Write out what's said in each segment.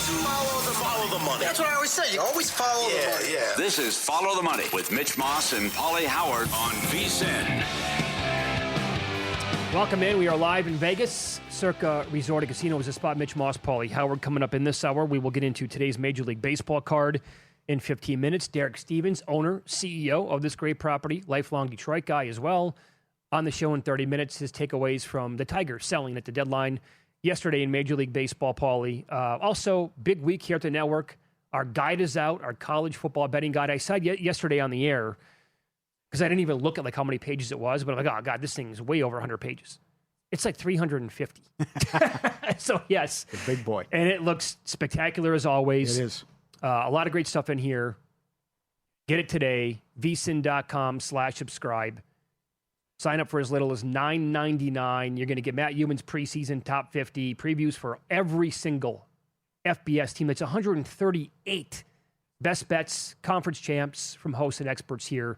always follow the money. That's what I always say. You always follow the money. Yeah. This is Follow the Money with Mitch Moss and Paulie Howard on VSiN. Welcome in. We are live in Vegas. Circa Resort and Casino is a spot. Mitch Moss, Paulie Howard coming up in this hour. We will get into today's Major League Baseball card in 15 minutes. Derek Stevens, owner, CEO of this great property, lifelong Detroit guy as well. On the show in 30 minutes, his takeaways from the Tigers selling at the deadline yesterday in Major League Baseball, Paulie. Also, big week here at the network. Our guide is out, our college football betting guide. I said yesterday on the air, because I didn't even look at like how many pages it was, but I'm like, oh, God, this thing is way over 100 pages. It's like 350. So, yes. The big boy. And it looks spectacular as always. It is. A lot of great stuff in here. Get it today, vsin.com/subscribe. Sign up for as little as $9.99. You're going to get Matt Euman's preseason top 50 previews for every single FBS team. That's 138 best bets, conference champs from hosts and experts here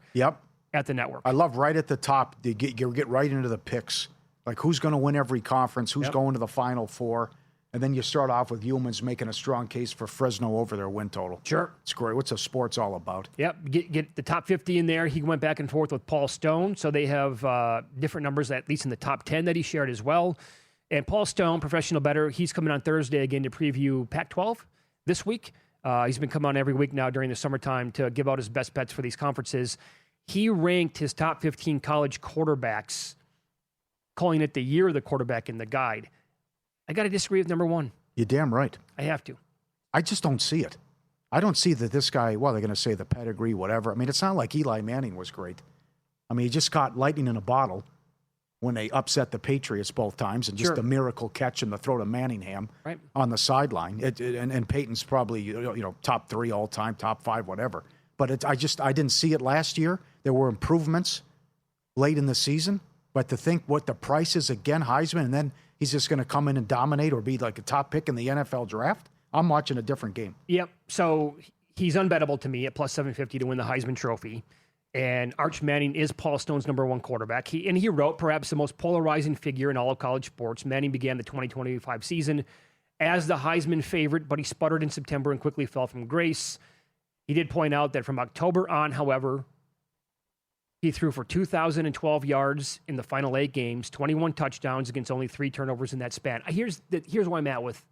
at the network. I love right at the top, you get right into the picks. Like who's going to win every conference, who's going to the Final Four. And then you start off with Euman's making a strong case for Fresno over their win total. Sure. It's great. What's a sports all about? Yep. Get the top 50 in there. He went back and forth with Paul Stone. So they have different numbers, at least in the top 10 that he shared as well. And Paul Stone, professional bettor, he's coming on Thursday again to preview Pac-12 this week. He's been coming on every week now during the summertime to give out his best bets for these conferences. He ranked his top 15 college quarterbacks, calling it the year of the quarterback in the guide. I got to disagree with number one. You're damn right. I have to. I just don't see it. I don't see that this guy, well, they're going to say the pedigree, whatever. I mean, it's not like Eli Manning was great. I mean, he just caught lightning in a bottle when they upset the Patriots both times, and just a miracle catch in the throw to Manningham on the sideline. And Peyton's probably top 3 all time, top 5, whatever. But I didn't see it last year. There were improvements late in the season, but to think what the price is again, Heisman, and then he's just going to come in and dominate or be like a top pick in the NFL draft, I'm watching a different game. Yep. So he's unbettable to me at plus 750 to win the Heisman Trophy. And Arch Manning is Paul Stone's number one quarterback. He wrote perhaps the most polarizing figure in all of college sports. Manning began the 2025 season as the Heisman favorite, but he sputtered in September and quickly fell from grace. He did point out that from October on, however, he threw for 2,012 yards in the final 8 games, 21 touchdowns against only 3 turnovers in that span. Here's why I'm at with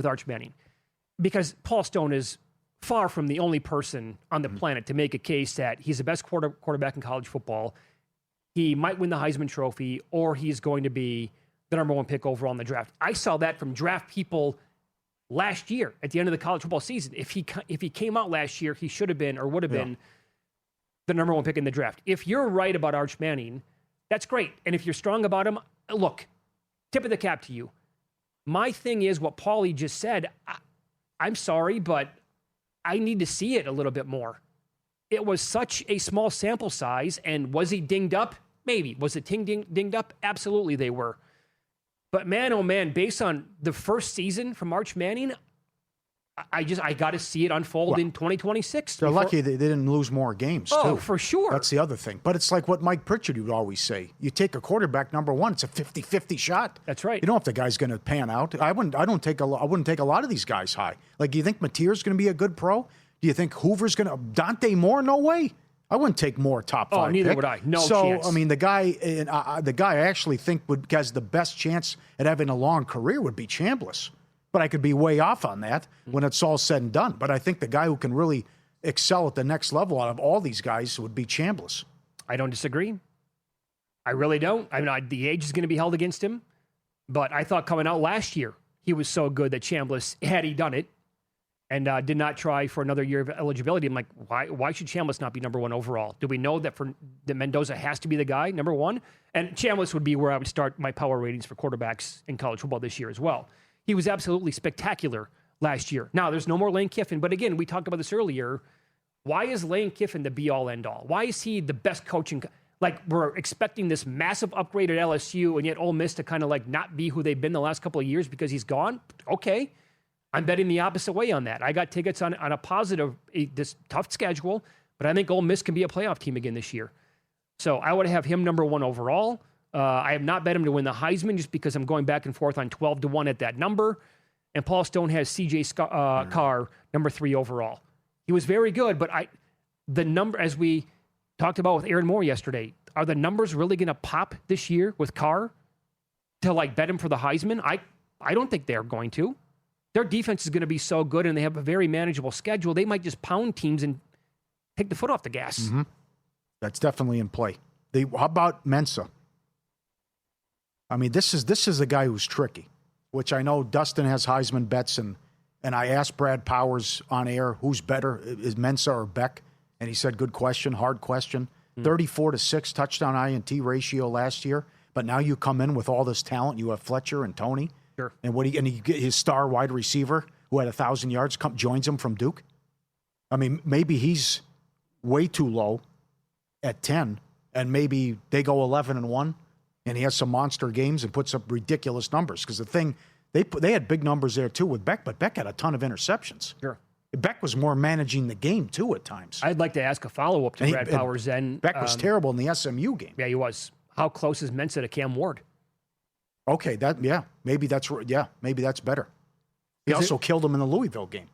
Arch Manning. Because Paul Stone is far from the only person on the planet to make a case that he's the best quarterback in college football. He might win the Heisman Trophy, or he's going to be the number 1 pick overall in the draft. I saw that from draft people last year at the end of the college football season. If he came out last year, he should have been or would have been the number 1 pick in the draft. If you're right about Arch Manning, that's great. And if you're strong about him, look, tip of the cap to you. My thing is what Paulie just said. I'm sorry, but I need to see it a little bit more. It was such a small sample size, and was he dinged up? Maybe. Was the team dinged up? Absolutely they were. But man, oh man, based on the first season from Arch Manning, I got to see it unfold in 2026. They're lucky they didn't lose more games, too. Oh, for sure. That's the other thing. But it's like what Mike Pritchard would always say. You take a quarterback number 1, it's a 50-50 shot. That's right. You know if the guy's going to pan out. I wouldn't take a lot of these guys high. Like, do you think Mateer's going to be a good pro? Do you think Hoover's going to Dante Moore? No way. I wouldn't take Moore top 5 neither pick. would I. No chance. So, I mean, the guy I actually think has the best chance at having a long career would be Chambliss. But I could be way off on that when it's all said and done. But I think the guy who can really excel at the next level out of all these guys would be Chambliss. I don't disagree. I really don't. I mean, the age is going to be held against him. But I thought coming out last year, he was so good that Chambliss, had he done it, and did not try for another year of eligibility. I'm like, why should Chambliss not be number 1 overall? Do we know that Mendoza has to be the guy, number 1? And Chambliss would be where I would start my power ratings for quarterbacks in college football this year as well. He was absolutely spectacular last year. Now, there's no more Lane Kiffin, but again, we talked about this earlier. Why is Lane Kiffin the be-all, end-all? Why is he the best coaching? Like, we're expecting this massive upgrade at LSU, and yet Ole Miss to kind of like not be who they've been the last couple of years because he's gone? Okay. I'm betting the opposite way on that. I got tickets on a positive, this tough schedule, but I think Ole Miss can be a playoff team again this year. So I would have him number 1 overall. I have not bet him to win the Heisman just because I'm going back and forth on 12-1 at that number. and Paul Stone has C.J. Carr number 3 overall. He was very good, but the number, as we talked about with Aaron Moore yesterday, are the numbers really going to pop this year with Carr to like bet him for the Heisman? I don't think they're going to. Their defense is going to be so good, and they have a very manageable schedule. They might just pound teams and take the foot off the gas. Mm-hmm. That's definitely in play. How about Mensa? I mean, this is a guy who's tricky, which I know Dustin has Heisman bets, and I asked Brad Powers on air, who's better, is Mensa or Beck? And he said, good question, hard question. 34-6 touchdown INT ratio last year, but now you come in with all this talent. You have Fletcher and Tony. Sure. And he get his star wide receiver who had 1,000 yards joins him from Duke. I mean, maybe he's way too low at 10, and maybe they go 11-1, and he has some monster games and puts up ridiculous numbers. Because the thing, they had big numbers there too with Beck, but Beck had a ton of interceptions. Sure. Beck was more managing the game too at times. I'd like to ask a follow-up to Brad Powers then. Beck was terrible in the SMU game. Yeah, he was. How close is Mensa to Cam Ward? Okay, maybe that's better. He also killed him in the Louisville game.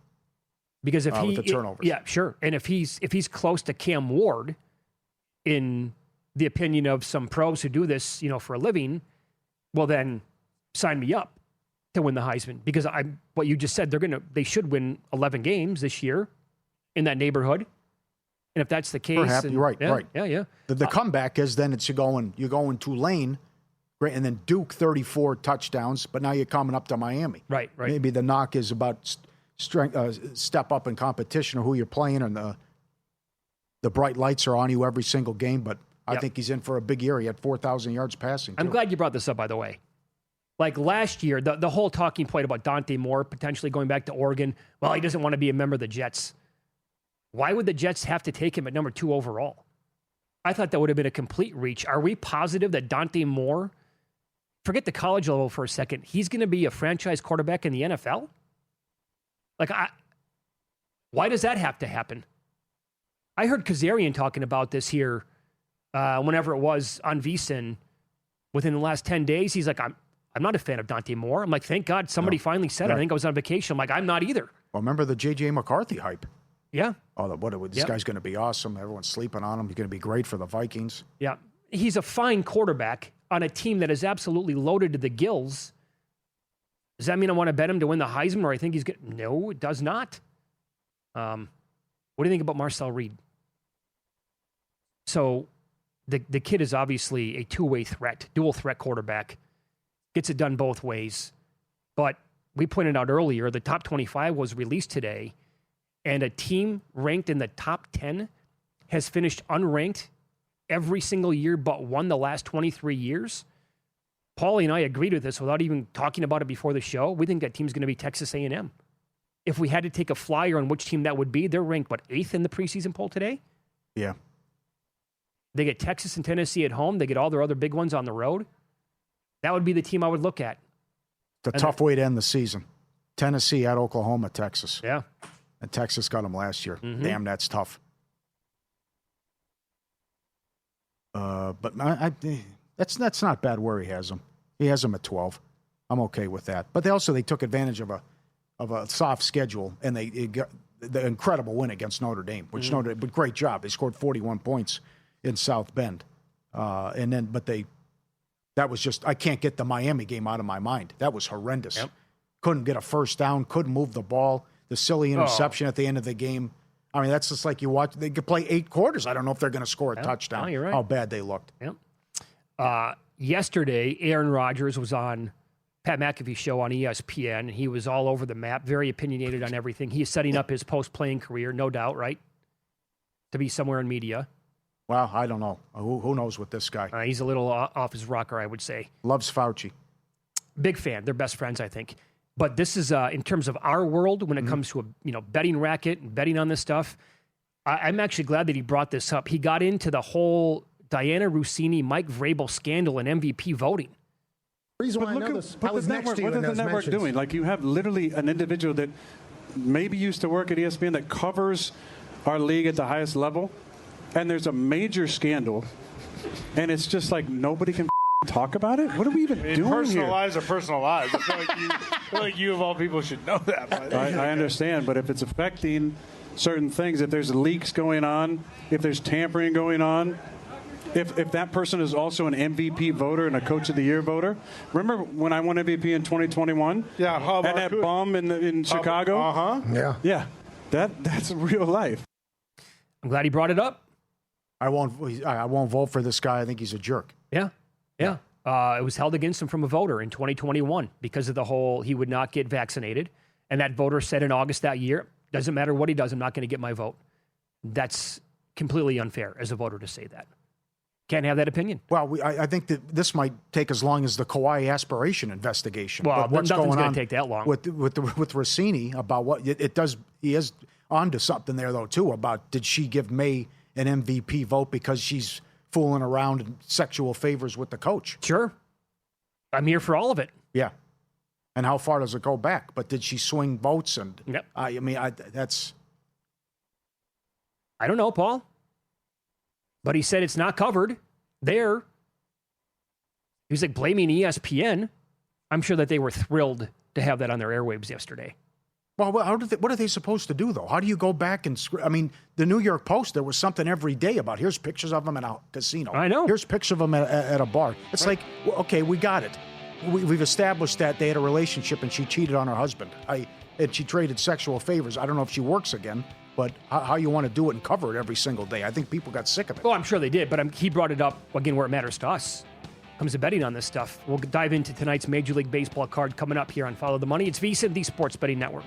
Because if with the turnovers. Yeah, sure. And if he's close to Cam Ward, in the opinion of some pros who do this, for a living, well then sign me up to win the Heisman. Because what you just said, they should win 11 games this year in that neighborhood. And if that's the case, you're right. Yeah. The comeback is then you're going Tulane, and then Duke 34 touchdowns, but now you're coming up to Miami. Right. Maybe the knock is about step up in competition or who you're playing, and the bright lights are on you every single game. But I think he's in for a big year. He had 4,000 yards passing. I'm glad you brought this up, by the way. Like last year, the whole talking point about Dante Moore potentially going back to Oregon. Well, he doesn't want to be a member of the Jets. Why would the Jets have to take him at number 2 overall? I thought that would have been a complete reach. Are we positive that Dante Moore, forget the college level for a second, he's going to be a franchise quarterback in the NFL? Like, why does that have to happen? I heard Kazarian talking about this here whenever it was on VSiN within the last 10 days. He's like, I'm not a fan of Dante Moore. I'm like, thank God somebody finally said it. I think I was on vacation. I'm like, I'm not either. Well, remember the J.J. McCarthy hype? Yeah. Oh, this guy's going to be awesome. Everyone's sleeping on him. He's going to be great for the Vikings. Yeah. He's a fine quarterback on a team that is absolutely loaded to the gills. Does that mean I want to bet him to win the Heisman, or I think he's good? No, it does not. What do you think about Marcel Reed? So the kid is obviously a two-way threat, dual threat quarterback. Gets it done both ways. But we pointed out earlier, the top 25 was released today, and a team ranked in the top 10 has finished unranked every single year but one the last 23 years. Paulie and I agreed with this without even talking about it before the show. We think that team's going to be Texas A&M. If we had to take a flyer on which team that would be, they're ranked, 8th in the preseason poll today? Yeah. They get Texas and Tennessee at home. They get all their other big ones on the road. That would be the team I would look at. It's a tough way to end the season. Tennessee at Oklahoma, Texas. Yeah. And Texas got them last year. Mm-hmm. Damn, that's tough. But that's not bad where he has them. He has them at 12. I'm okay with that. But they took advantage of a soft schedule, and they got the incredible win against Notre Dame, which Notre Dame, great job. They scored 41 points in South Bend, that was just, I can't get the Miami game out of my mind. That was horrendous. Yep. Couldn't get a first down, couldn't move the ball. The silly interception at the end of the game. I mean, that's just like you watch. They could play 8 quarters. I don't know if they're going to score a touchdown. No, you're right. How bad they looked. Yep. Yesterday, Aaron Rodgers was on Pat McAfee's show on ESPN, and he was all over the map, very opinionated on everything. He is setting up his post-playing career, no doubt, right? To be somewhere in media. Well, I don't know. Who knows with this guy? He's a little off his rocker, I would say. Loves Fauci. Big fan. They're best friends, I think. But this is, in terms of our world, when it comes to a betting racket and betting on this stuff, I'm actually glad that he brought this up. He got into the whole Diana Rossini, Mike Vrabel scandal and MVP voting. Reason why I know this, I was next to you in those mentions. What is the network doing? Like, you have literally an individual that maybe used to work at ESPN that covers our league at the highest level, and there's a major scandal, and it's just like nobody can talk about it? What are we even doing personal here? lives are personal lives. I feel like you of all people should know that. But. I understand, but if it's affecting certain things, if there's leaks going on, if there's tampering going on, if that person is also an MVP voter and a Coach of the Year voter. Remember when I won MVP in 2021? Yeah, and that bum in Chicago? Yeah. That's real life. I'm glad he brought it up. I won't vote for this guy. I think he's a jerk. Yeah. It was held against him from a voter in 2021 because of the whole he would not get vaccinated. And that voter said in August that year, doesn't matter what he does, I'm not going to get my vote. That's completely unfair as a voter to say that. Can't have that opinion. Well, I think that this might take as long as the Kawhi aspiration investigation. Well, but what's nothing's going on take that long. with Rossini about what it does? He is onto something there though too about did she give May an MVP vote because she's fooling around in sexual favors with the coach? Sure, I'm here for all of it. Yeah, and how far does it go back? But did she swing votes? And yep. I don't know, Paul. But he said it's not covered there. He was like blaming ESPN. I'm sure that they were thrilled to have that on their airwaves yesterday. Well, what are they supposed to do, though? How do you go back and... I mean, the New York Post, there was something every day about here's pictures of them in a casino. I know. Here's pictures of them at a bar. It's like, well, okay, we got it. We've established that they had a relationship and she cheated on her husband. And she traded sexual favors. I don't know if she works again. But how you want to do it and cover it every single day. I think people got sick of it. Oh, I'm sure they did, but he brought it up, again, where it matters to us. Comes to betting on this stuff. We'll dive into tonight's Major League Baseball card coming up here on Follow the Money. It's VSiN, the Sports Betting Network.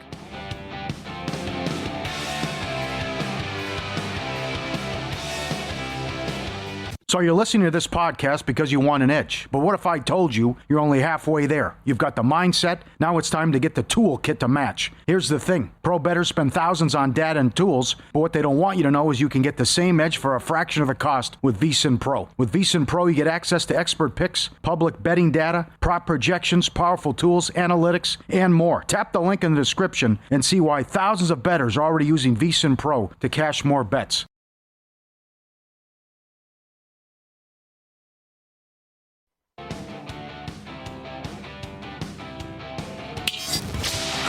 So you're listening to this podcast because you want an edge. But what if I told you you're only halfway there? You've got the mindset. Now it's time to get the toolkit to match. Here's the thing. Pro bettors spend thousands on data and tools, but what they don't want you to know is you can get the same edge for a fraction of the cost with VSiN Pro. With VSiN Pro, you get access to expert picks, public betting data, prop projections, powerful tools, analytics, and more. Tap the link in the description and see why thousands of bettors are already using VSiN Pro to cash more bets.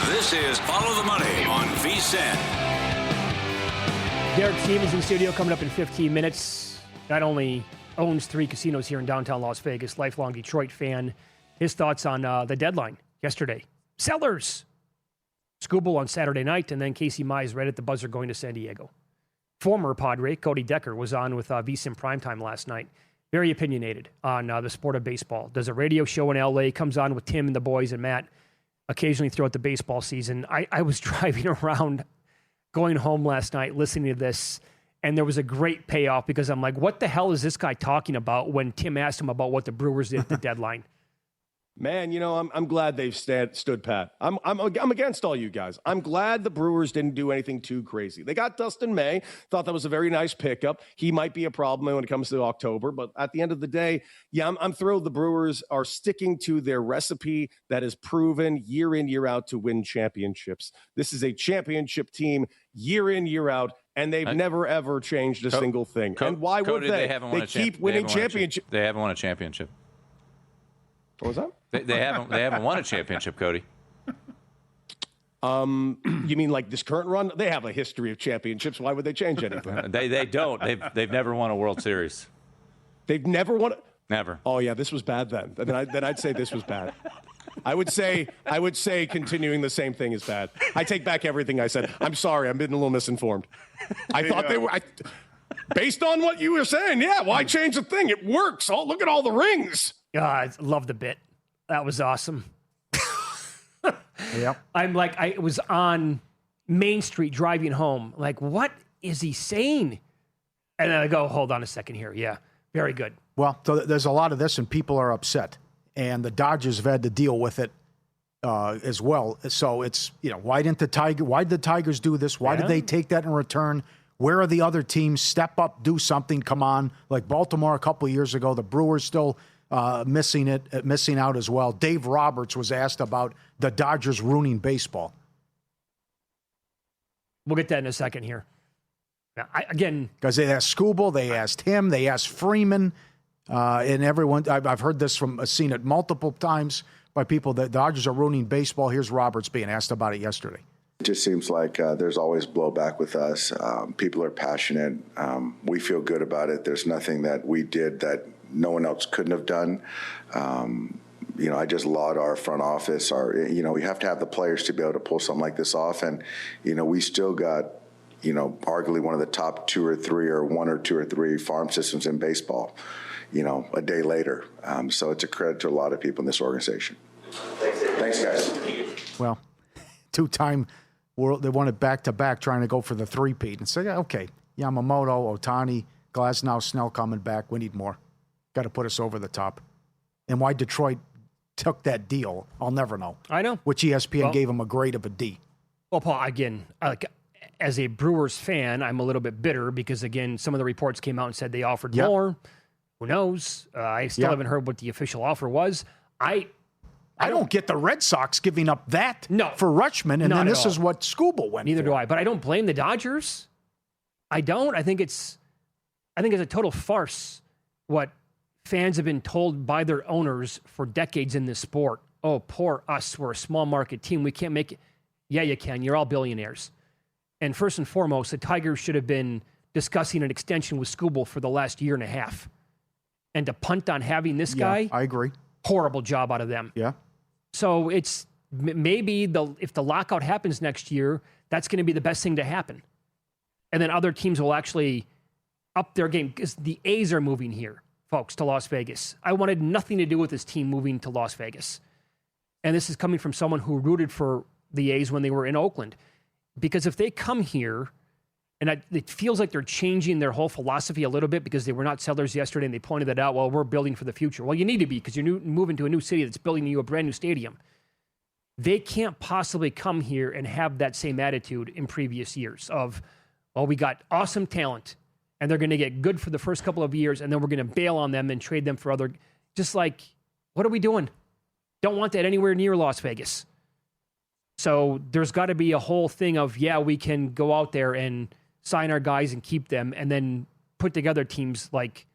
This is Follow the Money on VSiN. Derek Stevens in studio coming up in 15 minutes. Not only owns 3 casinos here in downtown Las Vegas, lifelong Detroit fan. His thoughts on the deadline yesterday. Sellers. Scooble on Saturday night, and then Casey Mize right at the buzzer going to San Diego. Former Padre Cody Decker was on with VSiN Primetime last night. Very opinionated on the sport of baseball. Does a radio show in L.A., comes on with Tim and the boys and Matt occasionally throughout the baseball season. I was driving around, going home last night, listening to this, and there was a great payoff because I'm like, what the hell is this guy talking about when Tim asked him about what the Brewers did at the deadline? Man, you know, I'm glad they've stood pat. I'm against all you guys. I'm glad the Brewers didn't do anything too crazy. They got Dustin May. Thought that was a very nice pickup. He might be a problem when it comes to October, but at the end of the day, yeah, I'm thrilled the Brewers are sticking to their recipe that is proven year in, year out to win championships. This is a championship team year in, year out, and they've never, ever changed a single thing. And why would they? They keep winning championships. They haven't won a championship. What was that? They haven't won a championship, Cody. You mean like this current run? They have a history of championships. Why would they change anything? They don't. They've never won a World Series. They've never won it? Never. Oh yeah, this was bad then. Then I'd say this was bad. I would say continuing the same thing is bad. I take back everything I said. I'm sorry, I've been a little misinformed. I thought they were based on what you were saying, yeah, why change the thing? It works. Oh, look at all the rings. I love the bit. That was awesome. Yeah. I'm like, I was on Main Street driving home. Like, what is he saying? And then I go, hold on a second here. Yeah, very good. Well, so there's a lot of this, and people are upset. And the Dodgers have had to deal with it as well. So it's, why did the Tigers do this? Why did they take that in return? Where are the other teams? Step up, do something, come on. Like Baltimore a couple of years ago, the Brewers still missing out as well. Dave Roberts was asked about the Dodgers ruining baseball. We'll get that in a second here. Now, because they asked Scooble, they asked him, they asked Freeman. And everyone, I've heard this seen it multiple times by people that the Dodgers are ruining baseball. Here's Roberts being asked about it yesterday. It just seems like there's always blowback with us. People are passionate. We feel good about it. There's nothing that we did that no one else couldn't have done. I just laud our front office. We have to have the players to be able to pull something like this off. And, we still got, arguably one of the top 2 or 3 or 1 or 2 or 3 farm systems in baseball, a day later. So it's a credit to a lot of people in this organization. Thanks, guys. Well, 2-time world, they won it back-to-back trying to go for the three-peat. And say, okay, Yamamoto, Ohtani, Glasnow, Snell coming back. We need more. Got to put us over the top. And why Detroit took that deal, I'll never know. I know. Which ESPN gave him a grade of a D. Well, Paul, again, as a Brewers fan, I'm a little bit bitter because, again, some of the reports came out and said they offered more. Who knows? I still haven't heard what the official offer was. I don't get the Red Sox giving up that for Rutschman, and then this is what Skubal went Neither for. do I. But I don't blame the Dodgers. I don't. I think it's a total farce what fans have been told by their owners for decades in this sport. Oh, poor us. We're a small market team. We can't make it. Yeah, you can. You're all billionaires. And first and foremost, the Tigers should have been discussing an extension with Skubal for the last year and a half. And to punt on having this guy, I agree. Horrible job out of them. Yeah. So it's maybe if the lockout happens next year, that's going to be the best thing to happen. And then other teams will actually up their game because the A's are moving here, folks, to Las Vegas. I wanted nothing to do with this team moving to Las Vegas. And this is coming from someone who rooted for the A's when they were in Oakland. Because if they come here, and it feels like they're changing their whole philosophy a little bit because they were not sellers yesterday and they pointed that out. Well, we're building for the future. Well, you need to be because you're moving to a new city that's building you a brand new stadium. They can't possibly come here and have that same attitude in previous years of, well, we got awesome talent and they're going to get good for the first couple of years and then we're going to bail on them and trade them for other. Just like, what are we doing? Don't want that anywhere near Las Vegas. So there's got to be a whole thing of, we can go out there and sign our guys and keep them, and then put together teams like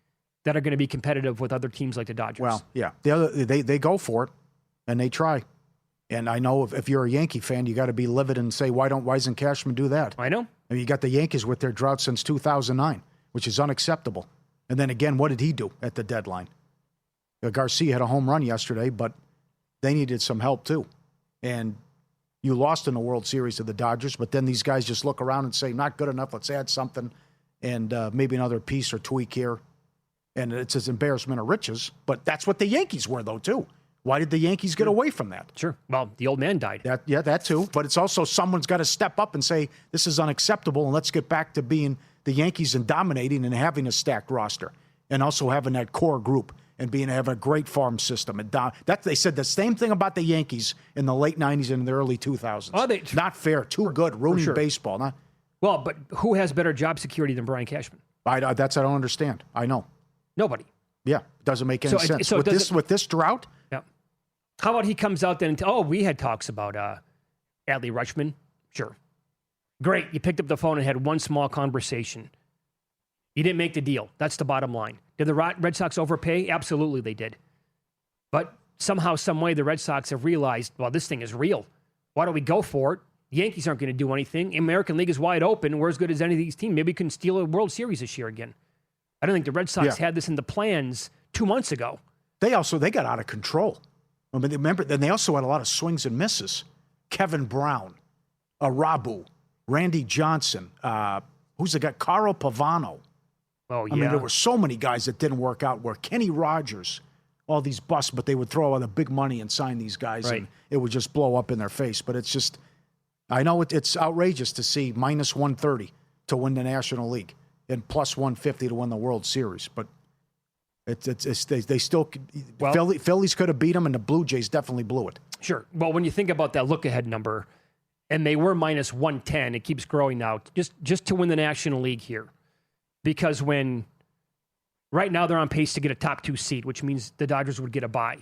that are going to be competitive with other teams like the Dodgers. Well, yeah, they go for it, and they try. And I know if you're a Yankee fan, you got to be livid and say, why isn't Cashman do that? I know. I mean, you got the Yankees with their drought since 2009, which is unacceptable. And then again, what did he do at the deadline? Garcia had a home run yesterday, but they needed some help too. And you lost in the World Series to the Dodgers, but then these guys just look around and say, not good enough, let's add something, and maybe another piece or tweak here. And it's an embarrassment of riches, but that's what the Yankees were, though, too. Why did the Yankees get away from that? Sure. Well, the old man died. That too. But it's also someone's got to step up and say, this is unacceptable, and let's get back to being the Yankees and dominating and having a stacked roster, and also having that core group. And having a great farm system. And they said the same thing about the Yankees in the late 90s and the early 2000s. Oh, not fair. Too good. Ruining baseball. Well, but who has better job security than Brian Cashman? I don't understand. I know. Nobody. Yeah. It doesn't make any sense. With this drought? Yeah. How about he comes out then and we had talks about Adley Rutschman. Sure. Great. You picked up the phone and had one small conversation. You didn't make the deal. That's the bottom line. Did the Red Sox overpay? Absolutely they did. But somehow, some way, the Red Sox have realized, well, this thing is real. Why don't we go for it? The Yankees aren't going to do anything. American League is wide open. We're as good as any of these teams. Maybe we can steal a World Series this year again. I don't think the Red Sox had this in the plans 2 months ago. They got out of control. I mean, remember, then they also had a lot of swings and misses. Kevin Brown, Arabu, Randy Johnson, who's the guy? Carl Pavano. Oh, yeah. I mean, there were so many guys that didn't work out. Where Kenny Rogers, all these busts, but they would throw all the big money and sign these guys, and it would just blow up in their face. But it's just, I know it's outrageous to see minus 130 to win the National League and plus 150 to win the World Series. But they still, Phillies could have beat them, and the Blue Jays definitely blew it. Sure. Well, when you think about that look-ahead number, and they were minus 110, it keeps growing now, just to win the National League here. Because right now they're on pace to get a top 2 seed, which means the Dodgers would get a bye.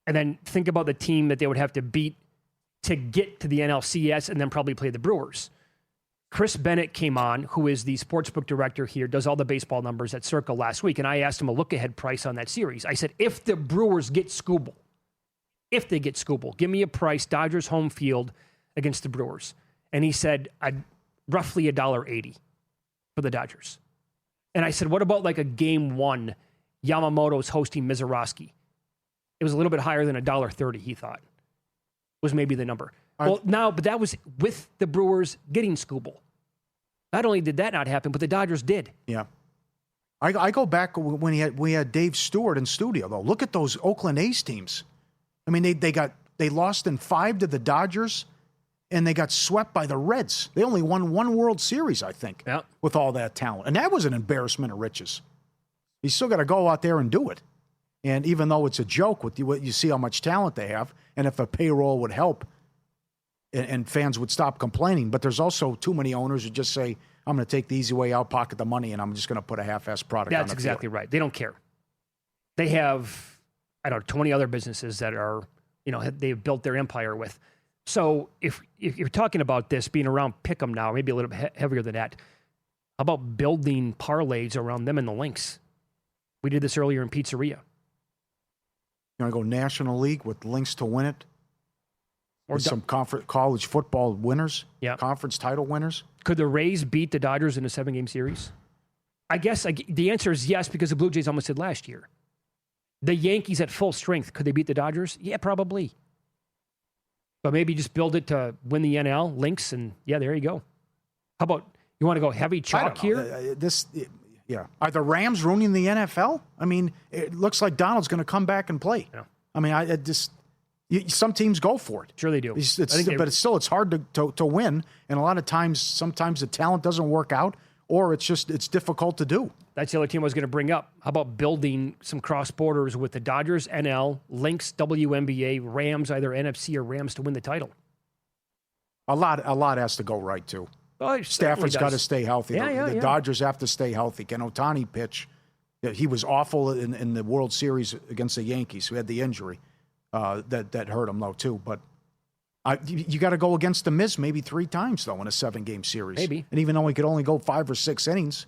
And then think about the team that they would have to beat to get to the NLCS and then probably play the Brewers. Chris Bennett came on, who is the sportsbook director here, does all the baseball numbers at Circle last week, and I asked him a look-ahead price on that series. I said, if the Brewers get Skubal, give me a price, Dodgers home field against the Brewers. And he said, roughly $1.80 for the Dodgers. And I said, what about like a game one, Yamamoto's hosting Mizorowski? It was a little bit higher than $1.30, he thought, was maybe the number. But that was with the Brewers getting Skubal. Not only did that not happen, but the Dodgers did. Yeah. I go back when we had Dave Stewart in studio, though. Look at those Oakland A's teams. I mean, they lost in 5 to the Dodgers, and they got swept by the Reds. They only won 1 World Series, I think, with all that talent. And that was an embarrassment of riches. You still got to go out there and do it. And even though it's a joke, with you see how much talent they have, and if a payroll would help, and fans would stop complaining. But there's also too many owners who just say, I'm going to take the easy way out, pocket the money, and I'm just going to put a half-ass product on the That's exactly field. right. They don't care. They have, 20 other businesses that are, they've built their empire with. So if you're talking about this being around Pick'em now, maybe a little bit heavier than that, how about building parlays around them and the links? We did this earlier in Pizzeria. You want to go National League with links to win it? Or some college football winners, conference title winners. Could the Rays beat the Dodgers in a 7-game series? I guess the answer is yes, because the Blue Jays almost did last year. The Yankees at full strength, could they beat the Dodgers? Yeah, probably. But maybe just build it to win the NL, links, and there you go. How about, you want to go heavy chalk here? Are the Rams ruining the NFL? I mean, it looks like Donald's going to come back and play. I mean, some teams go for it. Sure they do. But it's hard to win. And a lot of times, sometimes the talent doesn't work out, or it's difficult to do. That's the other team I was going to bring up. How about building some cross borders with the Dodgers, NL, Lynx, WNBA, Rams, either NFC or Rams to win the title? A lot has to go right, too. Oh, Stafford's got to stay healthy. The Yeah. Dodgers have to stay healthy. Can Ohtani pitch? He was awful in the World Series against the Yankees, who had the injury. That hurt him, though, too. But you got to go against the Miz maybe 3 times, though, in a 7-game series. Maybe. And even though he could only go 5 or 6 innings,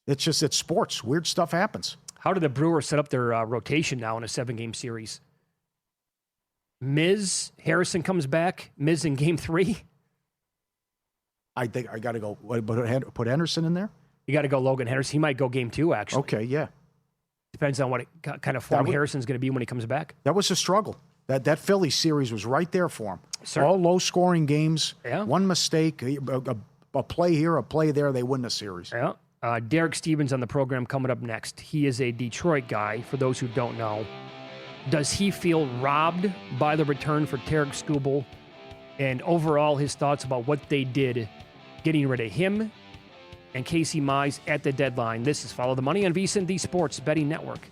it's sports. Weird stuff happens. How do the Brewers set up their rotation now in a 7-game series? Miz, Harrison comes back. Miz in game 3. I think I got to go put Henderson in there. You got to go Logan Henderson. He might go game 2, actually. Okay, yeah. Depends on what kind of form Harrison's going to be when he comes back. That was a struggle. That Philly series was right there for him. Certainly. All low-scoring games. Yeah. One mistake, a play here, a play there, they win the series. Yeah. Derek Stevens on the program coming up next. He is a Detroit guy, for those who don't know. Does he feel robbed by the return for Tarek Skubal? And overall, his thoughts about what they did getting rid of him and Casey Mize at the deadline. This is Follow the Money on VSiN, the Sports Betting Network.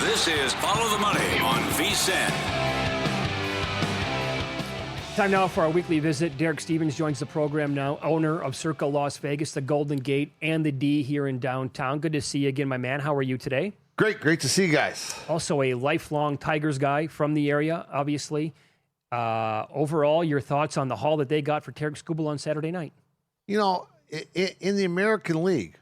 This is Follow the Money on VSiN. Time now for our weekly visit. Derek Stevens joins the program now, owner of Circle Las Vegas, the Golden Gate, and the D here in downtown. Good to see you again, my man. How are you today? Great to see you guys. Also a lifelong Tigers guy from the area, obviously. Overall, your thoughts on the haul that they got for Tarek Skubal on Saturday night? You know, in the American League,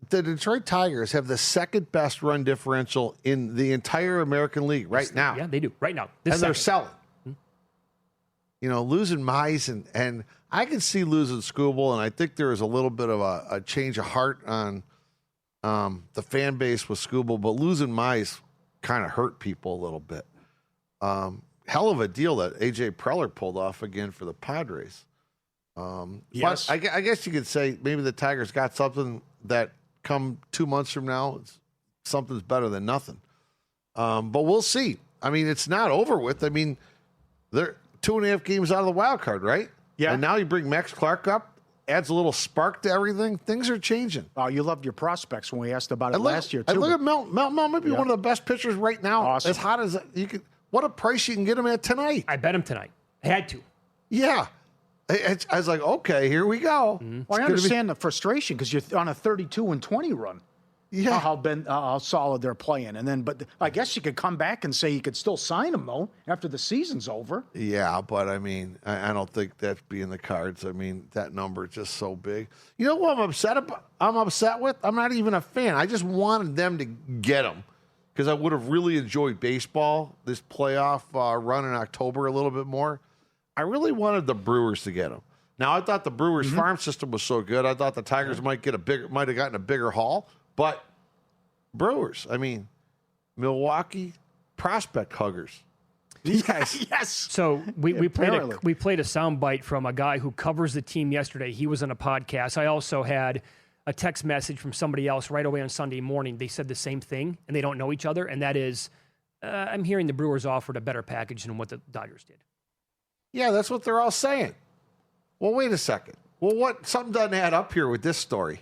the Detroit Tigers have the second best run differential in the entire American League right now. Yeah, they do. Right now. And they're selling. You know, losing Mize, and I can see losing Skubal, and I think there is a little bit of a change of heart on the fan base with Skubal, but losing Mize kind of hurt people a little bit. Hell of a deal that A.J. Preller pulled off again for the Padres. Yes. But I guess you could say maybe the Tigers got something that come 2 months from now, something's better than nothing. But we'll see. I mean, it's not over with. I mean, they're 2.5 games out of the wild card, right? Yeah. And now you bring Max Clark up, adds a little spark to everything. Things are changing. Oh, you loved your prospects when we asked about it last year, too. I look at Mel might be one of the best pitchers right now. Awesome. As hot as you could. What a price you can get him at tonight. I bet him tonight. I had to. Yeah. I was like, okay, here we go. Well, I understand the frustration because you're on a 32-20 run. Yeah. How solid they're playing. And then, but I guess you could come back and say you could still sign them, though, after the season's over. Yeah, but I mean, I don't think that's being the cards. I mean, that number is just so big. You know what I'm upset about? I'm upset with? I'm not even a fan. I just wanted them to get them because I would have really enjoyed baseball, this playoff run in October a little bit more. I really wanted the Brewers to get them. Now, I thought the Brewers farm system was so good. I thought the Tigers might have gotten a bigger haul. But Brewers, I mean, Milwaukee prospect huggers. These guys. Yes. So we played a soundbite from a guy who covers the team yesterday. He was on a podcast. I also had a text message from somebody else right away on Sunday morning. They said the same thing, and they don't know each other. And that is, I'm hearing the Brewers offered a better package than what the Dodgers did. Yeah, that's what they're all saying. Well, wait a second. Well, something doesn't add up here with this story.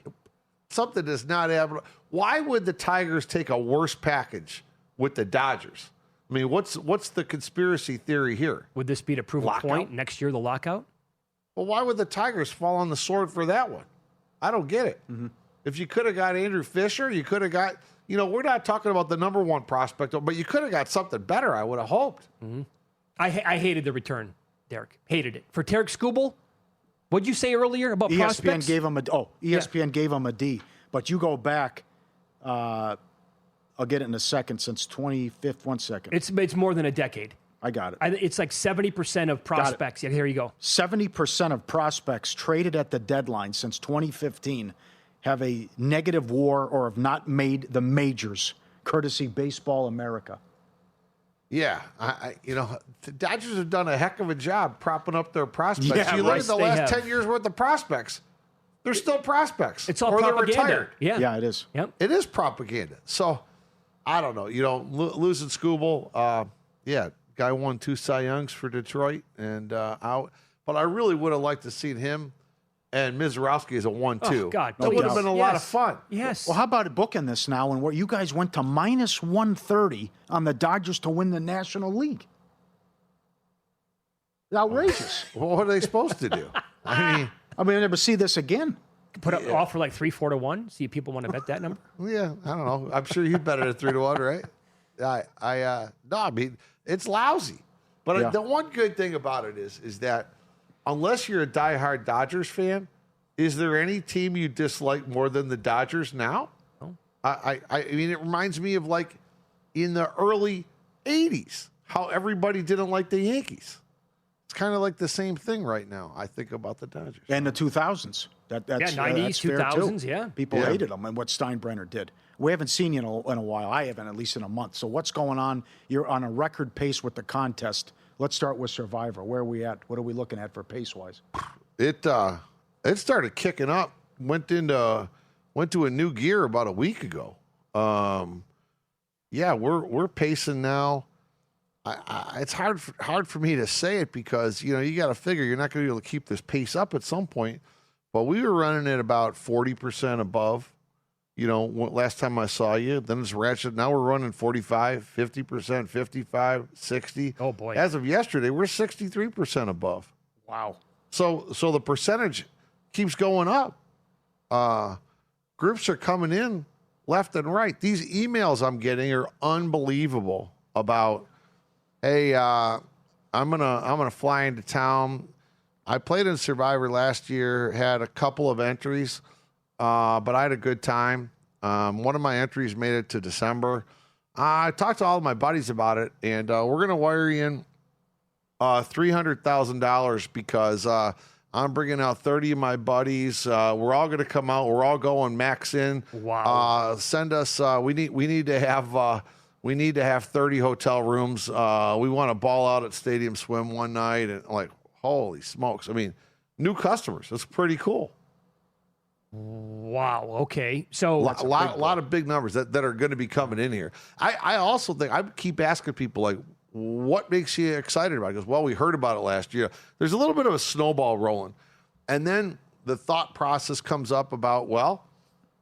Something does not add up. Why would the Tigers take a worse package with the Dodgers? I mean, what's the conspiracy theory here? Would this be to prove a point next year, the lockout? Well, why would the Tigers fall on the sword for that one? I don't get it. If you could have got Andrew Fisher, you could have got, we're not talking about the number one prospect, but you could have got something better, I would have hoped. I hated the return, Derek. Hated it. For Tarek Skubal, what'd you say earlier about prospects? ESPN gave him a D. But you go back, I'll get it in a second, since 25th, 1 second. It's more than a decade. I got it. It's like 70% of prospects. Yeah, here you go. 70% of prospects traded at the deadline since 2015 have a negative WAR or have not made the majors, courtesy Baseball America. Yeah, the Dodgers have done a heck of a job propping up their prospects. Yeah, you look at the last 10 years worth of prospects, they're still prospects. It's all or propaganda. They're retired. Yeah, it is. Yep. It is propaganda. So, I don't know. Losing Skubal, guy won 2 Cy Youngs for Detroit and out. But I really would have liked to see him and Mizorowski as a 1-2. Oh, God. That would have been a lot of fun. Yes. Well, how about booking this now and where you guys went to minus 130 on the Dodgers to win the National League? Outrageous. Well, what are they supposed to do? I mean, never see this again. Put up offer like 3-4 to 1. See if people want to bet that number. Yeah, I don't know. I'm sure you bet it at 3 to 1, right? I mean, it's lousy. But the one good thing about it is that unless you're a diehard Dodgers fan, is there any team you dislike more than the Dodgers now? No. I mean, it reminds me of like in the early 80s, how everybody didn't like the Yankees. It's kind of like the same thing right now, I think, about the Dodgers. And the 2000s. That's 90s, fair 2000s, too. yeah. People hated them and what Steinbrenner did. We haven't seen you in a while. I haven't, at least in a month. So what's going on? You're on a record pace with the contest. Let's start with Survivor. Where are we at? What are we looking at for pace-wise? It started kicking up. Went to a new gear about a week ago. We're pacing now. It's hard for me to say it because you got to figure you're not going to be able to keep this pace up at some point. But we were running at about 40% above. Last time I saw you, then it's ratcheted. Now we're running 45, 50%, 55, 60. Oh boy! As of yesterday, we're 63% above. Wow. So the percentage keeps going up. Groups are coming in left and right. These emails I'm getting are unbelievable about, hey, I'm gonna fly into town. I played in Survivor last year, had a couple of entries, but I had a good time. One of my entries made it to December. I talked to all of my buddies about it, and we're going to wire you in $300,000 because I'm bringing out 30 of my buddies. We're all going to come out. We're all going max in. Wow. Send us. We need to have 30 hotel rooms. We want to ball out at Stadium Swim one night, and like, holy smokes! I mean, new customers. That's pretty cool. Wow. Okay. So a lot of big numbers that are going to be coming in here. I also think I keep asking people like, what makes you excited about it? Because, well, we heard about it last year. There's a little bit of a snowball rolling. And then the thought process comes up about, well,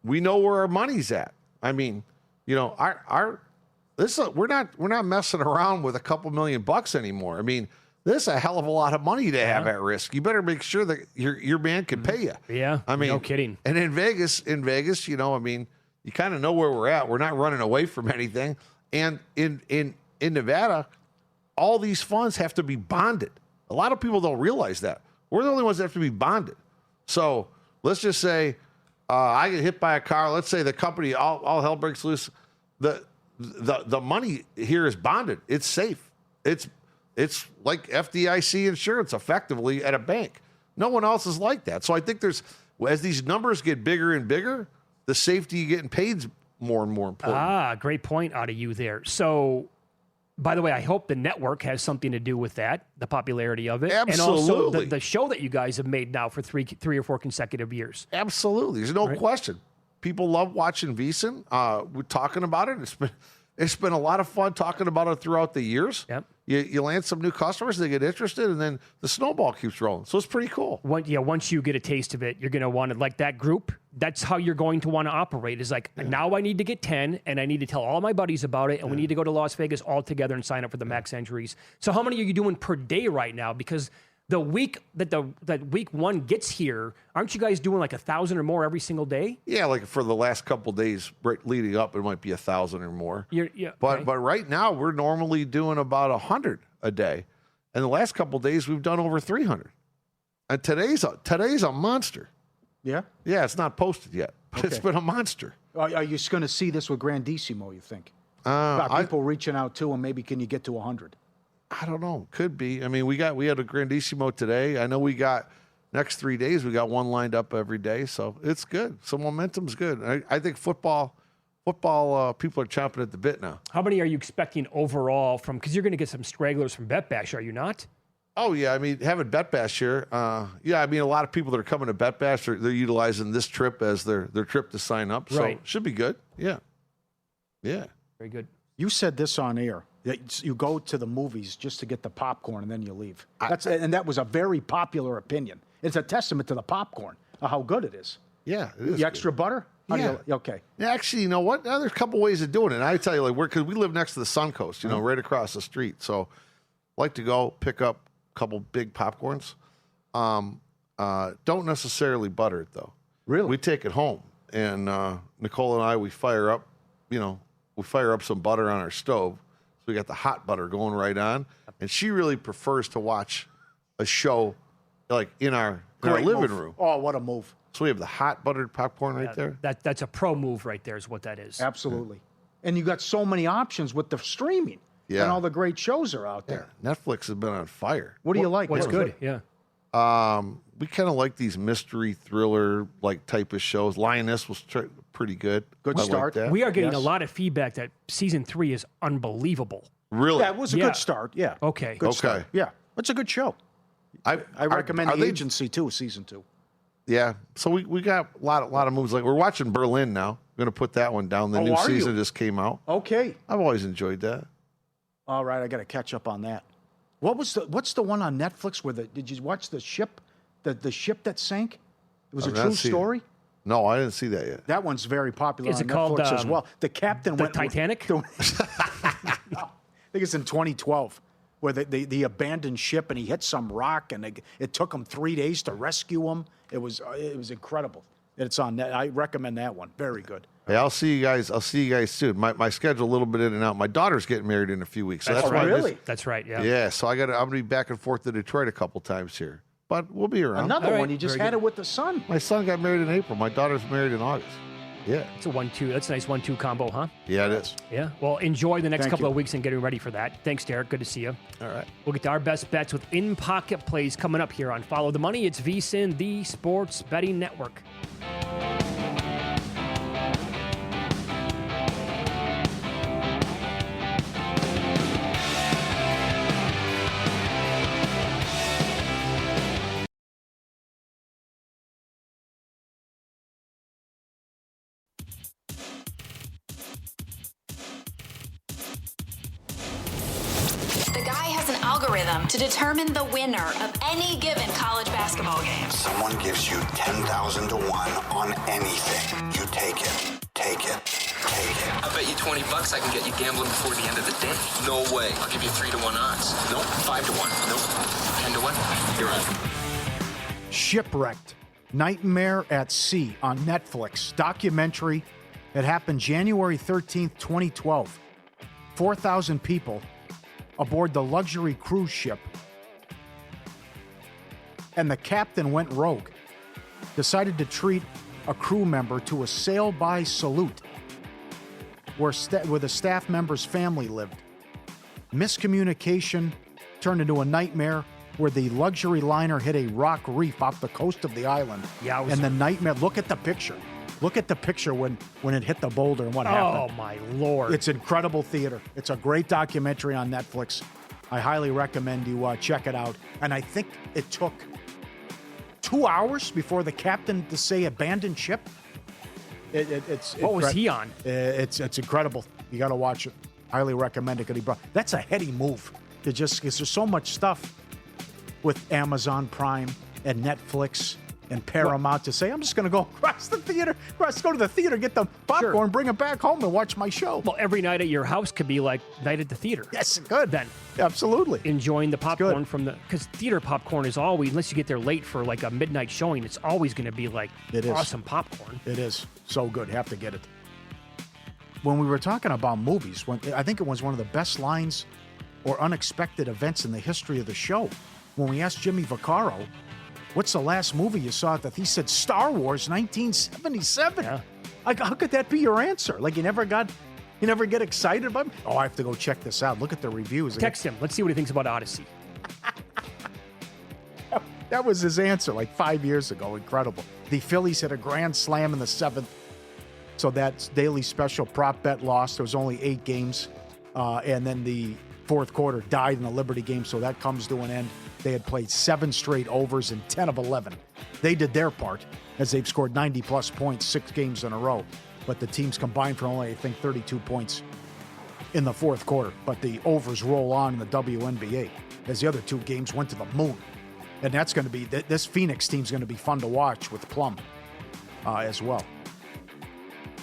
we know where our money's at. I mean, you know, we're not messing around with a couple $1,000,000 anymore. I mean, this is a hell of a lot of money to have at risk. You better make sure that your man can pay you. Yeah, I mean, no kidding. And in Vegas, you know, I mean, you kind of know where we're at. We're not running away from anything. And in Nevada, all these funds have to be bonded. A lot of people don't realize that. We're the only ones that have to be bonded. So let's just say I get hit by a car. Let's say the company, all hell breaks loose. The money here is bonded. It's safe. It's like FDIC insurance effectively at a bank. No one else is like that. So I think as these numbers get bigger and bigger, the safety getting paid is more and more important. Great point out of you there. So, by the way, I hope the network has something to do with that, the popularity of it. Absolutely. And also the show that you guys have made now for three or four consecutive years. Absolutely. There's no question. People love watching VSiN. We're talking about it. It's been a lot of fun talking about it throughout the years. Yep. You land some new customers, they get interested, and then the snowball keeps rolling. So it's pretty cool. Once you get a taste of it, you're going to want to, like that group, that's how you're going to want to operate. Is like, now I need to get 10, and I need to tell all my buddies about it, and we need to go to Las Vegas all together and sign up for the Max Entries. So how many are you doing per day right now? Because the week that week one gets here, aren't you guys doing like 1,000 or more every single day? Yeah, like for the last couple of days leading up, it might be 1,000 or more. But right now we're normally doing about 100 a day, and the last couple of days we've done over 300. And today's a monster. Yeah, yeah, it's not posted yet, but it's been a monster. Are you going to see this with Grandissimo? You think? About people reaching out to him? Maybe can you get to 100? I don't know. Could be. I mean, we had a Grandissimo today. I know we got next 3 days. We got one lined up every day, so it's good. So momentum's good. I think football. People are chomping at the bit now. How many are you expecting overall from? Because you're going to get some stragglers from Bet Bash, are you not? Oh yeah. I mean, having Bet Bash here. Yeah. I mean, a lot of people that are coming to Bet Bash they're utilizing this trip as their trip to sign up. So it should be good. Yeah. Yeah. Very good. You said this on air. You go to the movies just to get the popcorn and then you leave. And that was a very popular opinion. It's a testament to the popcorn, how good it is. Yeah, it is. The extra butter? Okay. Yeah, actually, you know what? There's a couple ways of doing it. And I tell you, because we live next to the Suncoast, right across the street. So I like to go pick up a couple big popcorns. Don't necessarily butter it, though. Really? We take it home. And Nicole and I, we fire up some butter on our stove. We got the hot butter going right on, and she really prefers to watch a show like in our living room. Oh, what a move! So we have the hot buttered popcorn right there. That's a pro move right there is what that is. Absolutely. And you got so many options with the streaming. Yeah. And all the great shows are out there. Yeah. Netflix has been on fire. What do you like? What's good? Yeah. We kind of like these mystery thriller like type of shows. Lioness was pretty good. Good start. Like that. We are getting a lot of feedback that season 3 is unbelievable. Really? Yeah, it was a good start. Yeah. Okay. Good start. Yeah. It's a good show. I recommend The they, Agency too, season 2. Yeah. So we got a lot of movies. Like we're watching Berlin now. We're gonna put that one down. The new season just came out. Okay. I've always enjoyed that. All right, I got to catch up on that. What's the one on Netflix where did you watch the ship? The ship that sank? It was a true story? No, I didn't see that yet. That one's very popular Is on it called, Netflix as well. The captain went Titanic? I think it's in 2012 where the abandoned ship and he hit some rock and it took him 3 days to rescue him. It was incredible. It's on net. I recommend that one. Very good. Hey, I'll see you guys soon. My schedule a little bit in and out. My daughter's getting married in a few weeks. So That's why right. Really? That's right. Yeah. Yeah, so I'm gonna be back and forth to Detroit a couple times here. But we'll be around. Another All one. right, You just very had good. it with the son. My son got married in April. My daughter's married in August. Yeah. It's a 1-2. That's a nice 1-2 combo, huh? Yeah, it is. Yeah. Well, enjoy the next Thank couple you. of weeks and getting ready for that. Thanks, Derek. Good to see you. All right. We'll get to our best bets with in-pocket plays coming up here on Follow the Money. It's VSiN, the Sports Betting Network. The guy has an algorithm to determine the winner of any given college basketball game. Someone gives you 10,000 to 1 on anything. You take it. Take it. Take it. I bet you $20 I can get you gambling before the end of the day. No way. I'll give you 3 to 1 odds. Nope. 5 to 1. Nope. 10 to 1. You're on. Shipwrecked. Nightmare at Sea on Netflix. Documentary. It happened January 13th, 2012. 4,000 people aboard the luxury cruise ship. And the captain went rogue. Decided to treat a crew member to a sail-by salute where the staff member's family lived. Miscommunication turned into a nightmare where the luxury liner hit a rock reef off the coast of the island. Yeah, and the nightmare, look at the picture. Look at the picture when it hit the boulder and what happened. Oh, my Lord. It's incredible theater. It's a great documentary on Netflix. I highly recommend you check it out. And I think it took 2 hours before the captain to say abandoned ship. What was he on? It's incredible. You got to watch it. Highly recommend it. That's a heady move. Because there's so much stuff with Amazon Prime and Netflix and Paramount to say, I'm just going to go across the theater, go to the theater, get the popcorn, bring it back home and watch my show. Well, every night at your house could be like night at the theater. Yes, good. Then. Absolutely. Enjoying the popcorn because theater popcorn is always, unless you get there late for like a midnight showing, it's always going to be like awesome popcorn. It is. So good. Have to get it. When we were talking about movies, I think it was one of the best lines or unexpected events in the history of the show. When we asked Jimmy Vaccaro, what's the last movie you saw that he said Star Wars 1977? Yeah. Like, how could that be your answer? Like, you never get excited about it? Oh, I have to go check this out. Look at the reviews. Text him. Let's see what he thinks about Odyssey. That was his answer like 5 years ago. Incredible. The Phillies hit a grand slam in the 7th. So that daily special prop bet lost. There was only 8 games. And then the fourth quarter died in the Liberty game. So that comes to an end. They had played 7 straight overs in 10 of 11. They did their part as they've scored 90-plus points 6 games in a row. But the teams combined for only, I think, 32 points in the fourth quarter. But the overs roll on in the WNBA as the other 2 games went to the moon. And that's going to be, this Phoenix team's going to be fun to watch with Plum as well.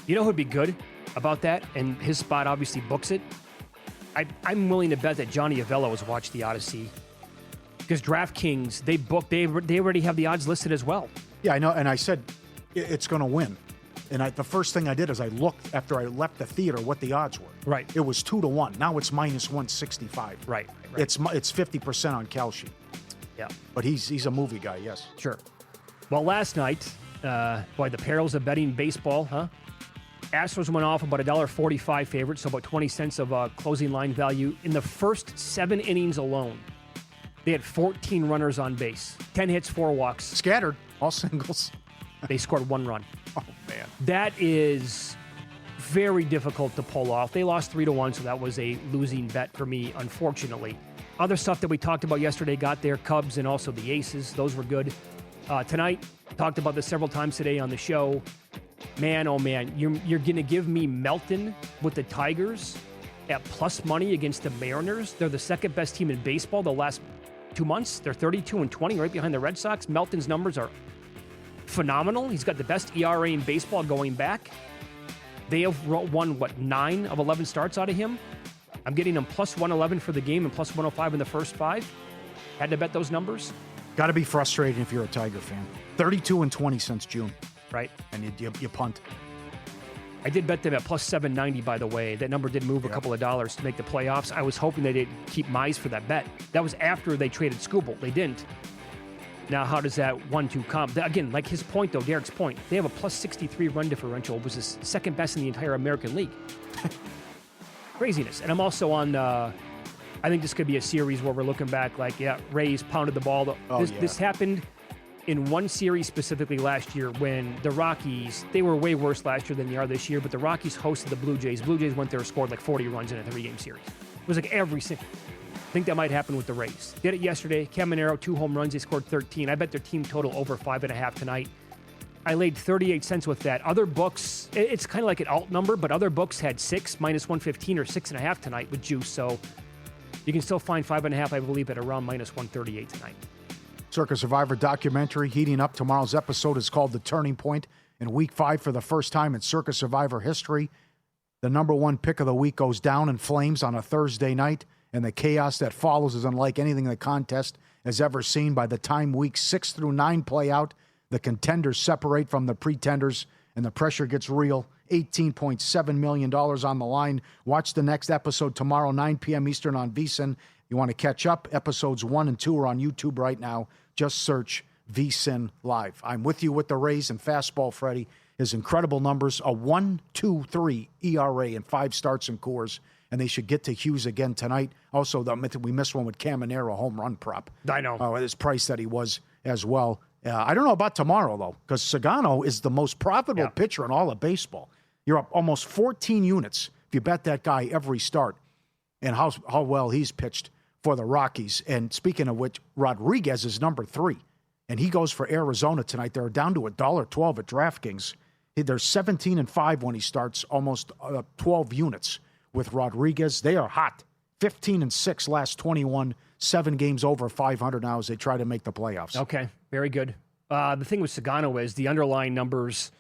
You know who'd be good about that? And his spot obviously books it. I'm willing to bet that Johnny Avello has watched the Odyssey. Because DraftKings, they already have the odds listed as well. Yeah, I know. And I said it's going to win. And the first thing I did is I looked after I left the theater what the odds were. Right. It was 2 to 1. Now it's minus 165. Right. It's 50% on Kalshi. Yeah. But he's a movie guy. Yes. Sure. Well, last night, the perils of betting baseball, huh? Astros went off about $1.45 favorite, so about 20 cents of closing line value in the first 7 innings alone. They had 14 runners on base, 10 hits, 4 walks. Scattered, all singles. They scored 1 run. Oh, man. That is very difficult to pull off. They lost 3 to 1, so that was a losing bet for me, unfortunately. Other stuff that we talked about yesterday got there, Cubs and also the Aces. Those were good. Tonight, talked about this several times today on the show. Man, oh man, you're going to give me Melton with the Tigers at plus money against the Mariners. They're the second best team in baseball the last 2 months. They're 32-20, right behind the Red Sox. Melton's numbers are phenomenal. He's got the best ERA in baseball going back. They have won, 9 of 11 starts out of him. I'm getting him plus 111 for the game and plus 105 in the first 5. Had to bet those numbers. Got to be frustrating if you're a Tiger fan. 32-20 since June. Right. And you punt. I did bet them at plus 790, by the way. That number did move a couple of dollars to make the playoffs. I was hoping they didn't keep Mize for that bet. That was after they traded Skubal. They didn't. Now, how does that 1-2 comp? Again, like his point, though, Derek's point, they have a plus 63 run differential. It was the second best in the entire American League. Craziness. And I'm also on, I think this could be a series where we're looking back like, Rays pounded the ball. This happened in one series specifically last year when the Rockies, they were way worse last year than they are this year, but the Rockies hosted the Blue Jays. Blue Jays went there and scored like 40 runs in a 3-game series. It was like every single. I think that might happen with the Rays. Did it yesterday. Caminero, 2 home runs. They scored 13. I bet their team total over 5.5 tonight. I laid 38 cents with that. Other books, it's kind of like an alt number, but other books had 6 minus 115 or 6.5 tonight with juice. So You can still find 5.5, I believe, at around minus 138 tonight. Circa Survivor documentary heating up. Tomorrow's episode is called The Turning Point. In Week 5, for the first time in Circa Survivor history, the number one pick of the week goes down in flames on a Thursday night, and the chaos that follows is unlike anything the contest has ever seen. By the time weeks 6 through 9 play out, the contenders separate from the pretenders, and the pressure gets real. $18.7 million on the line. Watch the next episode tomorrow, 9 p.m. Eastern on VSiN. You want to catch up? Episodes 1 and 2 are on YouTube right now. Just search VSiN Live. I'm with you with the Rays and fastball, Freddie. His incredible numbers, a 1.23 ERA and 5 starts in Coors, and they should get to Hughes again tonight. Also, we missed one with Caminero, home run prop. I know. At his price that he was as well. I don't know about tomorrow, though, because Sagano is the most profitable pitcher in all of baseball. You're up almost 14 units if you bet that guy every start and how well he's pitched for the Rockies. And speaking of which, Rodriguez is number 3, and he goes for Arizona tonight. They're down to $1.12 at DraftKings. They're 17-5 when he starts, almost 12 units with Rodriguez. They are hot. 15-6 last 21, 7 games over 500 now as they try to make the playoffs. Okay, very good. The thing with Sagano is the underlying numbers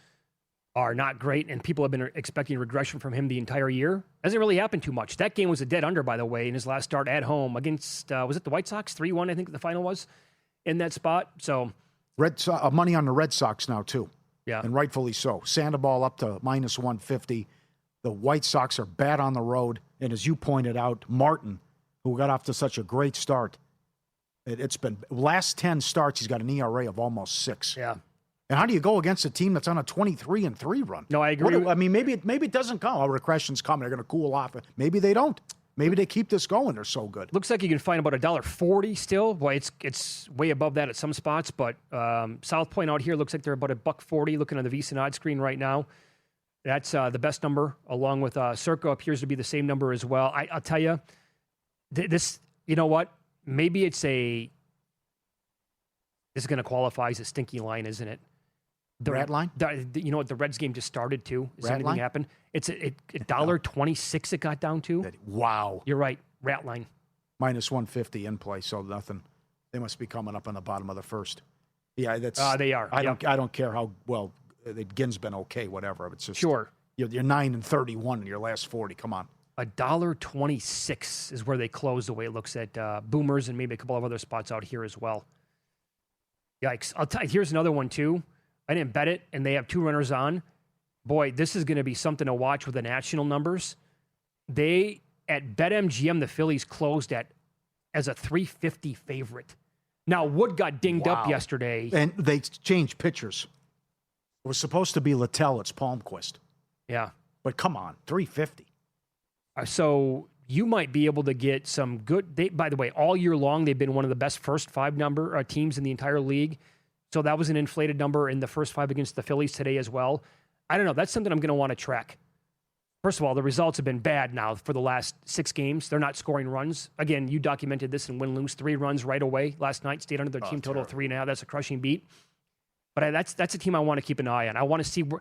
are not great, and people have been expecting regression from him the entire year. Hasn't really happened too much. That game was a dead under, by the way, in his last start at home against, was it the White Sox? 3-1, I think the final was, in that spot. So money on the Red Sox now, too. Yeah. And rightfully so. Sandoval up to minus 150. The White Sox are bad on the road. And as you pointed out, Martin, who got off to such a great start, it's been last 10 starts, he's got an ERA of almost 6. Yeah. And how do you go against a team that's on a 23-3 run? No, I agree. Maybe it doesn't come. Oh, regression's coming. They're going to cool off. Maybe they don't. Maybe they keep this going. They're so good. Looks like you can find about $1.40 still. Boy, it's way above that at some spots, but South Point out here looks like they're about $1.40. Looking on the VSiN odd screen right now, that's the best number. Along with Circa appears to be the same number as well. I'll tell you, this. You know what? Maybe this is going to qualify as a stinky line, isn't it? The rat line? You know what? The Reds game just started too. Is rat anything line? happen? It's $1.26 it got down to. Wow. You're right. Rat line. Minus 150 in play, so nothing. They must be coming up on the bottom of the first. Yeah, that's. They are. I don't care how well Ginn's been okay, whatever. It's just sure. You're 9-31 in your last 40. Come on. $1.26 is where they close the way it looks at Boomers and maybe a couple of other spots out here as well. Yikes. I'll tell you, here's another one too. I didn't bet it, and they have 2 runners on. Boy, this is going to be something to watch with the national numbers. They, at BetMGM, the Phillies closed as a 350 favorite. Now, Wood got dinged up yesterday. And they changed pitchers. It was supposed to be Littell. It's Palmquist. Yeah. But come on, 350. So you might be able to get some good. By the way, all year long, they've been one of the best first 5 teams in the entire league. So that was an inflated number in the first 5 against the Phillies today as well. I don't know. That's something I'm going to want to track. First of all, the results have been bad now for the last 6 games. They're not scoring runs. Again, you documented this in win-lose. 3 runs right away last night. Stayed under their team total of 3.5. That's a crushing beat. But that's a team I want to keep an eye on. I want to see where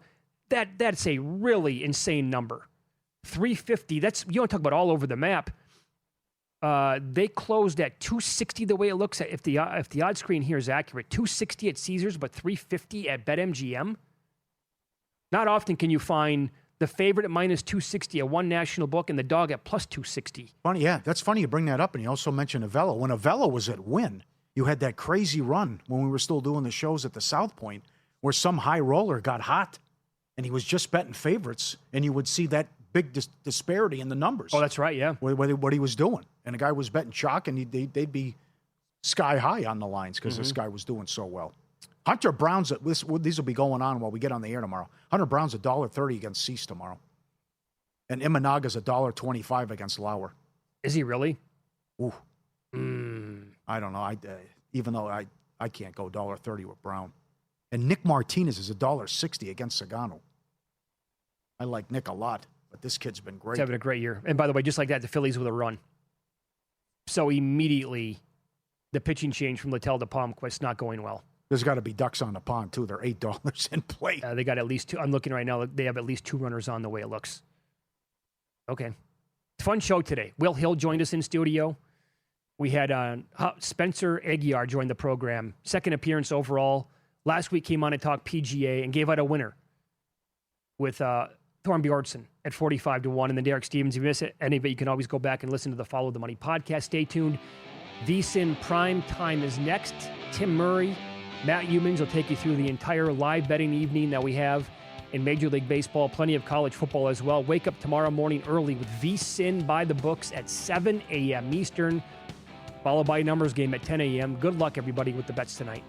that's a really insane number. 350. That's, you want to talk about all over the map. They closed at 260 the way it looks at if the odd screen here is accurate. 260 at Caesars, but 350 at BetMGM. Not often can you find the favorite at minus 260 at one national book and the dog at plus 260. Funny, yeah, that's funny you bring that up. And you also mentioned Avella. When Avella was at Wynn, you had that crazy run when we were still doing the shows at the South Point where some high roller got hot and he was just betting favorites, and you would see that big disparity in the numbers. Oh, that's right, yeah. What he was doing. And the guy was betting chalk, and they'd be sky high on the lines because this guy was doing so well. Hunter Brown's, these will be going on while we get on the air tomorrow. Hunter Brown's $1.30 against Cease tomorrow. And Imanaga's $1.25 against Lauer. Is he really? Ooh. I don't know. Even though I can't go $1.30 with Brown. And Nick Martinez is $1.60 against Sagano. I like Nick a lot, but this kid's been great. He's having a great year. And by the way, just like that, the Phillies with a run. So immediately, the pitching change from Littell to Palmquist not going well. There's got to be ducks on the pond, too. They're $8 in play. They got at least 2. I'm looking right now. They have at least 2 runners on the way it looks. Okay. Fun show today. Will Hill joined us in studio. We had Spencer Aguiar join the program. Second appearance overall. Last week came on and talked PGA and gave out a winner with Thorn Bjornsson at 45-1. And then Derek Stevens, if you miss any of it, you can always go back and listen to the Follow the Money podcast. Stay tuned. VSiN Prime Time is next. Tim Murray, Matt Humans will take you through the entire live betting evening that we have in Major League Baseball. Plenty of college football as well. Wake up tomorrow morning early with VSiN by the books at 7 a.m. Eastern, followed by a numbers game at 10 a.m. Good luck, everybody, with the bets tonight.